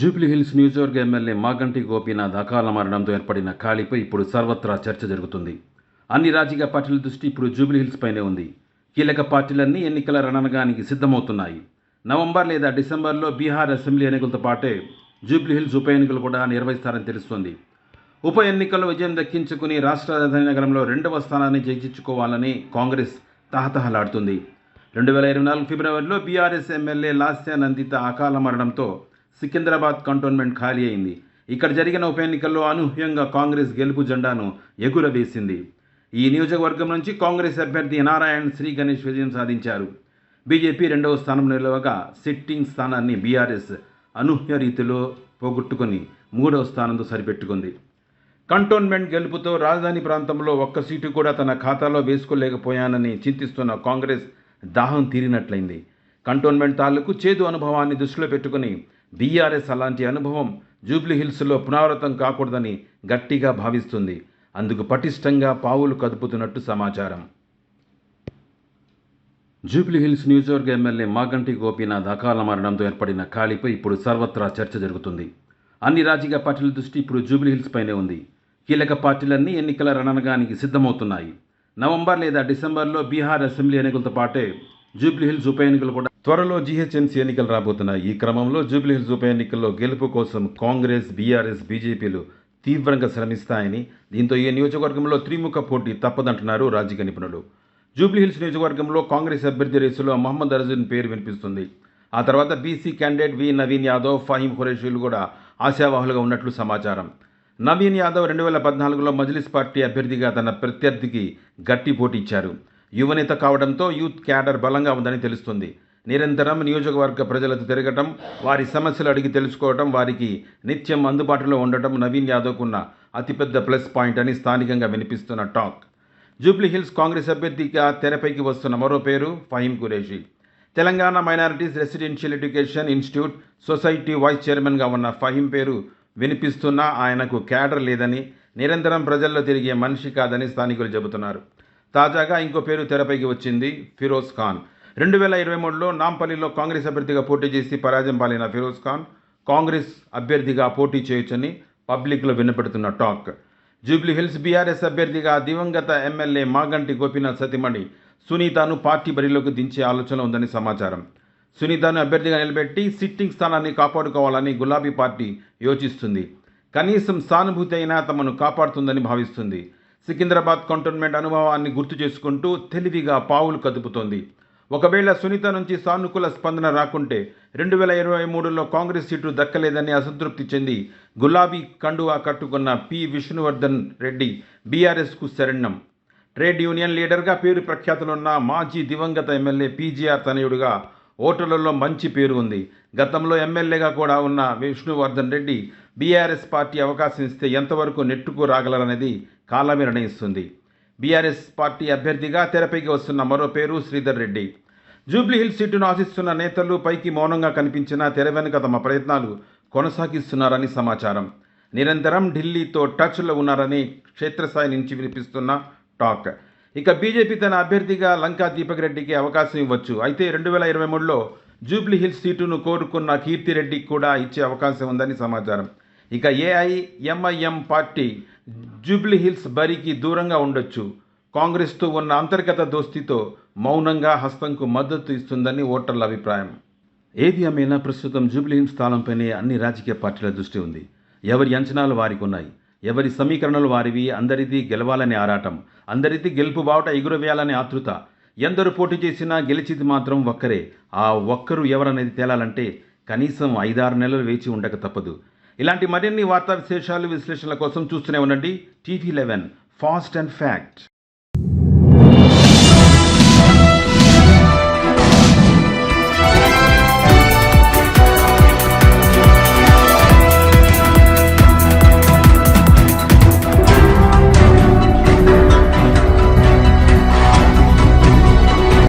జూబ్లీహిల్స్ నియోజకవర్గ ఎమ్మెల్యే మాగంటి గోపీనాథ్ అకాల మరణంతో ఏర్పడిన ఖాళీపై ఇప్పుడు సర్వత్రా చర్చ జరుగుతుంది. అన్ని రాజకీయ పార్టీల దృష్టి ఇప్పుడు జూబ్లీహిల్స్ పైనే ఉంది. కీలక పార్టీలన్నీ ఎన్నికల రణనగానికి సిద్ధమవుతున్నాయి. నవంబర్ లేదా డిసెంబర్లో బీహార్ అసెంబ్లీ ఎన్నికలతో పాటే జూబ్లీహిల్స్ ఉప ఎన్నికలు కూడా నిర్వహిస్తారని తెలుస్తోంది. ఉప ఎన్నికల్లో విజయం దక్కించుకుని రాష్ట్ర రాజధాని నగరంలో 2వ స్థానాన్ని జయించుకోవాలని కాంగ్రెస్ తహతహలాడుతుంది. 2024 ఫిబ్రవరిలో బీఆర్ఎస్ ఎమ్మెల్యే లాస్య నందిత అకాల మరణంతో సికింద్రాబాద్ కంటోన్మెంట్ ఖాళీ అయింది. ఇక్కడ జరిగిన ఉప ఎన్నికల్లో అనూహ్యంగా కాంగ్రెస్ గెలుపు జెండాను ఎగురవేసింది. ఈ నియోజకవర్గం నుంచి కాంగ్రెస్ అభ్యర్థి నారాయణ్ శ్రీ గణేష్ విజయం సాధించారు. బీజేపీ 2వ స్థానం నిలవగా సిట్టింగ్ స్థానాన్ని బీఆర్ఎస్ అనూహ్య రీతిలో పోగొట్టుకుని 3వ స్థానంతో సరిపెట్టుకుంది. కంటోన్మెంట్ గెలుపుతో రాజధాని ప్రాంతంలో ఒక్క సీటు కూడా తన ఖాతాలో వేసుకోలేకపోయానని చింతిస్తున్న కాంగ్రెస్ దాహం తీరినట్లయింది. కంటోన్మెంట్ తాలూకు చేదు అనుభవాన్ని దృష్టిలో పెట్టుకుని బీఆర్ఎస్ అలాంటి అనుభవం జూబ్లీహిల్స్లో పునరావృతం కాకూడదని గట్టిగా భావిస్తుంది. అందుకు పటిష్టంగా పావులు కదుపుతున్నట్టు సమాచారం. జూబ్లీహిల్స్ నియోజకవర్గ ఎమ్మెల్యే మాగంటి గోపీనాథ్ అకాల మరణంతో ఏర్పడిన ఖాళీపై ఇప్పుడు సర్వత్రా చర్చ జరుగుతుంది. అన్ని రాజకీయ పార్టీల దృష్టి ఇప్పుడు జూబ్లీహిల్స్ పైనే ఉంది. కీలక పార్టీలన్నీ ఎన్నికల రణనగానికి సిద్ధమవుతున్నాయి. నవంబర్ లేదా డిసెంబర్లో బీహార్ అసెంబ్లీ ఎన్నికలతో పాటే జూబ్లీహిల్స్ ఉప ఎన్నికలు కూడా త్వరలో జీహెచ్ఎంసీ ఎన్నికలు రాబోతున్నాయి. ఈ క్రమంలో జూబ్లీహిల్స్ ఉప ఎన్నికల్లో గెలుపు కోసం కాంగ్రెస్, బీఆర్ఎస్, బీజేపీలు తీవ్రంగా శ్రమిస్తాయని, దీంతో ఈ నియోజకవర్గంలో త్రిముఖ పోటీ తప్పదంటున్నారు రాజకీయ నిపుణులు. జూబ్లీహిల్స్ నియోజకవర్గంలో కాంగ్రెస్ అభ్యర్థి రేసులో మహమ్మద్ అర్జున్ పేరు వినిపిస్తుంది. ఆ తర్వాత బీసీ క్యాండిడేట్ వి నవీన్ యాదవ్, ఫహీం ఖురేషీలు కూడా ఆశావాహులుగా ఉన్నట్లు సమాచారం. నవీన్ యాదవ్ 2014లో మజ్లిస్ పార్టీ అభ్యర్థిగా తన ప్రత్యర్థికి గట్టి పోటీ ఇచ్చారు. యువనేత కావడంతో యూత్ క్యాడర్ బలంగా ఉందని తెలుస్తుంది. నిరంతరం నియోజకవర్గ ప్రజలతో తిరగటం, వారి సమస్యలు అడిగి తెలుసుకోవటం, వారికి నిత్యం అందుబాటులో ఉండటం నవీన్ యాదవ్కున్న అతిపెద్ద ప్లస్ పాయింట్ అని స్థానికంగా వినిపిస్తున్న టాక్. జూబ్లీహిల్స్ కాంగ్రెస్ అభ్యర్థిగా తెరపైకి వస్తున్న మరో పేరు Faheem Qureshi. Telangana minorities residential education institute society vice చైర్మన్గా ఉన్న ఫహీం పేరు వినిపిస్తున్నా ఆయనకు క్యాడర్ లేదని, నిరంతరం ప్రజల్లో తిరిగే మనిషి కాదని స్థానికులు చెబుతున్నారు. తాజాగా ఇంకో పేరు తెరపైకి వచ్చింది, ఫిరోజ్ ఖాన్. 2023లో నాంపల్లిలో కాంగ్రెస్ అభ్యర్థిగా పోటీ చేసి పరాజయం పాలైన ఫిరోజ్ ఖాన్ కాంగ్రెస్ అభ్యర్థిగా పోటీ చేయొచ్చని పబ్లిక్లో వినపడుతున్న టాక్. జూబ్లీహిల్స్ బీఆర్ఎస్ అభ్యర్థిగా దివంగత ఎమ్మెల్యే మాగంటి గోపీనాథ్ సతీమణి సునీతను పార్టీ బరిలోకి దించే ఆలోచన ఉందని సమాచారం. సునీతను అభ్యర్థిగా నిలబెట్టి సిట్టింగ్ స్థానాన్ని కాపాడుకోవాలని గులాబీ పార్టీ యోచిస్తుంది. కనీసం సానుభూతి అయినా తమను కాపాడుతుందని భావిస్తుంది. సికింద్రాబాద్ కంటోన్మెంట్ అనుభవాన్ని గుర్తు చేసుకుంటూ తెలివిగా పావులు కదుపుతోంది. ఒకవేళ సునీత నుంచి సానుకూల స్పందన రాకుంటే 2023లో కాంగ్రెస్ సీటు దక్కలేదని అసంతృప్తి చెంది గులాబీ కండువా కట్టుకున్న పి విష్ణువర్ధన్ రెడ్డి బీఆర్ఎస్కు శరణ్యం. ట్రేడ్ యూనియన్ లీడర్గా పేరు ప్రఖ్యాతులున్న మాజీ దివంగత ఎమ్మెల్యే పీజీఆర్ తనయుడుగా ఓటర్లలో మంచి పేరు ఉంది. గతంలో ఎమ్మెల్యేగా కూడా ఉన్న విష్ణువర్ధన్ రెడ్డి బీఆర్ఎస్ పార్టీ అవకాశం ఇస్తే ఎంతవరకు నెట్టుకు రాగలరనేది కాలమే నిర్ణయిస్తుంది. బీఆర్ఎస్ పార్టీ అభ్యర్థిగా తెరపైకి వస్తున్న మరో పేరు శ్రీధర్ రెడ్డి. జూబ్లీహిల్స్ సీటును ఆశిస్తున్న నేతలు పైకి మౌనంగా కనిపించినా తెర వెనుక తమ ప్రయత్నాలు కొనసాగిస్తున్నారని సమాచారం. నిరంతరం ఢిల్లీతో టచ్లో ఉన్నారని క్షేత్రస్థాయి నుంచి వినిపిస్తున్న టాక్. ఇక బీజేపీ తన అభ్యర్థిగా లంకా దీపక్ రెడ్డికి అవకాశం ఇవ్వచ్చు. అయితే 2023లో జూబ్లీహిల్స్ సీటును కోరుకున్న కీర్తిరెడ్డికి కూడా ఇచ్చే అవకాశం ఉందని సమాచారం. ఇక ఏఐఎంఐఎం పార్టీ జూబ్లీహిల్స్ బరికి దూరంగా ఉండొచ్చు. కాంగ్రెస్తో ఉన్న అంతర్గత దోస్తీతో మౌనంగా హస్తంకు మద్దతు ఇస్తుందని ఓటర్ల అభిప్రాయం. ఏది ఏమైనా ప్రస్తుతం జూబ్లీహిల్స్ స్థానంపైనే అన్ని రాజకీయ పార్టీల దృష్టి ఉంది. ఎవరి అంచనాలు వారికి ఉన్నాయి, ఎవరి సమీకరణలు వారివి. అందరిది గెలవాలనే ఆరాటం, అందరిది గెలుపు బావుట ఎగురవేయాలనే ఆతృత. ఎందరు పోటీ చేసినా గెలిచింది మాత్రం ఒక్కరే. ఆ ఒక్కరు ఎవరనేది తేలాలంటే కనీసం 5-6 నెలలు వేచి ఉండక తప్పదు. ఇలాంటి మరిన్ని వార్తా విశేషాలు, విశ్లేషణల కోసం చూస్తూనే ఉండండి టీవీ 11 ఫాస్ట్ అండ్ ఫ్యాక్ట్.